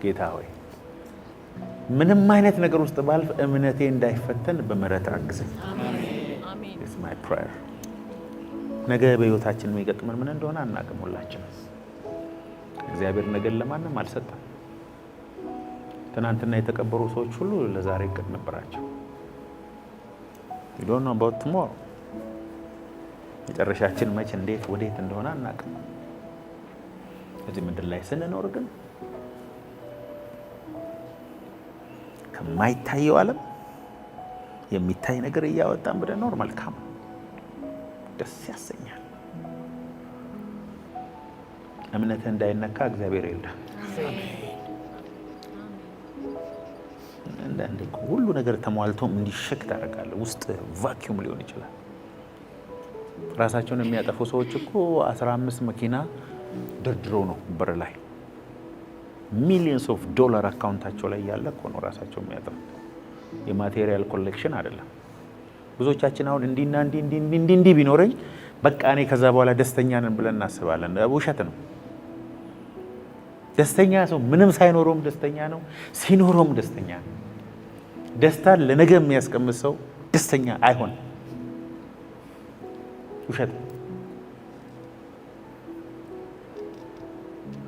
ጌታ ሆይ ምንም አይነት ነገር ውስጥ ባልፍ እምነቴ እንዳይፈተን በምህረት አግዘኝ። አሜን። It's my prayer። ነገ በህይወታችን የሚገጥመን ምን እንደሆነ አናውቅም ሁላችን። እግዚአብሔር ነገ ለማንም አልሰጠም። ትናንትና የተቀበሩ ሰዎች ሁሉ ለዛሬ እቅድ ነበራቸው። you don't know about tomorrow። መጨረሻችን መቼ እንዴት ወዴት እንደሆነ አናውቅም። እዚህ ምድር ላይ ስንኖር ግን ከማይታየው ዓለም የሚታይ ነገር እያወጣን ብንኖር መልካም ደስ ያሰኛል። እምነትህ እንዳይነካ እግዚአብሔር ይርዳህ። አንዳንዴ ሁሉ ነገር ተሟልቶም እንዲሸክ ታደርጋለህ። ውስጥ ቫኪዩም ሊሆን ይችላል። ራሳቸውን የሚያጠፉ ሰዎች እኮ 15 መኪና ድርድሮ ነው በር ላይ ሚሊየንስ ኦፍ ዶላር አካውንታቸው ላይ ያለ እኮ ነው ራሳቸው የሚያጠፉ። የማቴሪያል ኮሌክሽን አይደለም። ብዙዎቻችን አሁን እንዲና እንዲ ቢኖረኝ በቃ እኔ ከዛ በኋላ ደስተኛ ነን ብለን እናስባለን። ውሸት ነው። ደስተኛ ሰው ምንም ሳይኖረውም ደስተኛ ነው፣ ሲኖረውም ደስተኛ ነው። ደስታን ለነገ የሚያስቀምጥ ሰው ደስተኛ አይሆንም። ውሸት።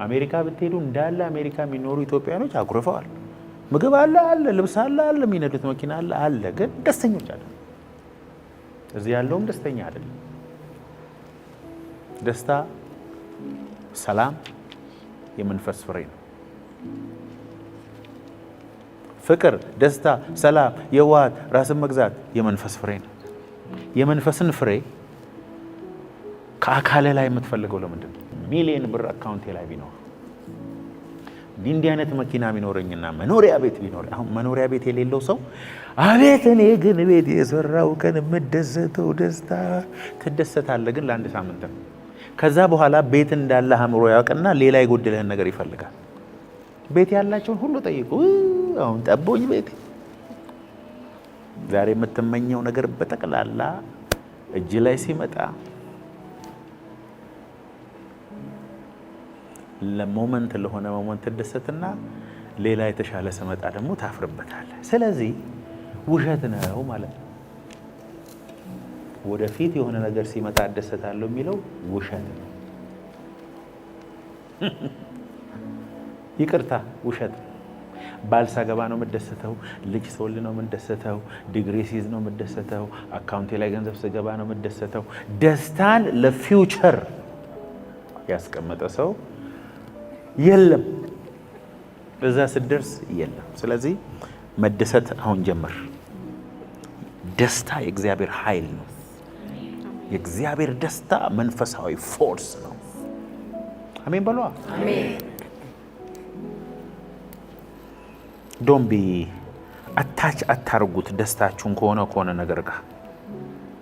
አሜሪካ ብትሄዱ እንዳለ አሜሪካ የሚኖሩ ኢትዮጵያኖች አኩርፈዋል። ምግብ አለ፣ ልብስ አለ፣ የሚነዱት መኪና አለ፣ ግን ደስተኞች አይደሉም። እዚህ ያለውም ደስተኛ አይደለም። ደስታ፣ ሰላም የመንፈስ ፍሬ ነው። ፍቅር፣ ደስታ፣ ሰላም፣ የዋሃት፣ ራስን መግዛት የመንፈስ ፍሬ ነው። የመንፈስን ፍሬ ከአካለ ላይ የምትፈልገው ለምንድን ነው? ሚሊዮን ብር አካውንቴ ላይ ቢኖር እንዲህ አይነት መኪና ቢኖረኝና መኖሪያ ቤት ቢኖር። አሁን መኖሪያ ቤት የሌለው ሰው አቤት እኔ ግን ቤት የሰራው ቀን የምደሰተው ደስታ ትደሰታለህ፣ ግን ለአንድ ሳምንት ነው። ከዛ በኋላ ቤት እንዳለ አእምሮ ያውቅና ሌላ የጎደለህን ነገር ይፈልጋል። ቤት ያላቸውን ሁሉ ጠይቁ። አሁን ጠቦኝ ቤት። ዛሬ የምትመኘው ነገር በጠቅላላ እጅ ላይ ሲመጣ ለሞመንት ለሆነ ሞመንት ትደሰትና ሌላ የተሻለ ሰመጣ ደግሞ ታፍርበታለህ። ስለዚህ ውሸት ነው ማለት ነው። ወደፊት የሆነ ነገር ሲመጣ እደሰታለሁ የሚለው ውሸት ነው። ይቅርታ፣ ውሸት ነው። ባል ሳገባ ነው የምደሰተው፣ ልጅ ስወልድ ነው የምደሰተው፣ ዲግሪ ሲይዝ ነው የምደሰተው፣ አካውንቴ ላይ ገንዘብ ስገባ ነው የምደሰተው። ደስታን ለፊውቸር ያስቀመጠ ሰው የለም። በዛ ስደርስ የለም። ስለዚህ መደሰት አሁን ጀምር። ደስታ የእግዚአብሔር ኃይል ነው። የእግዚአብሔር ደስታ መንፈሳዊ ፎርስ ነው። አሜን በሏ። አሜን። ዶንት ቢ አታች አታርጉት ደስታችሁን ከሆነ ነገር ጋር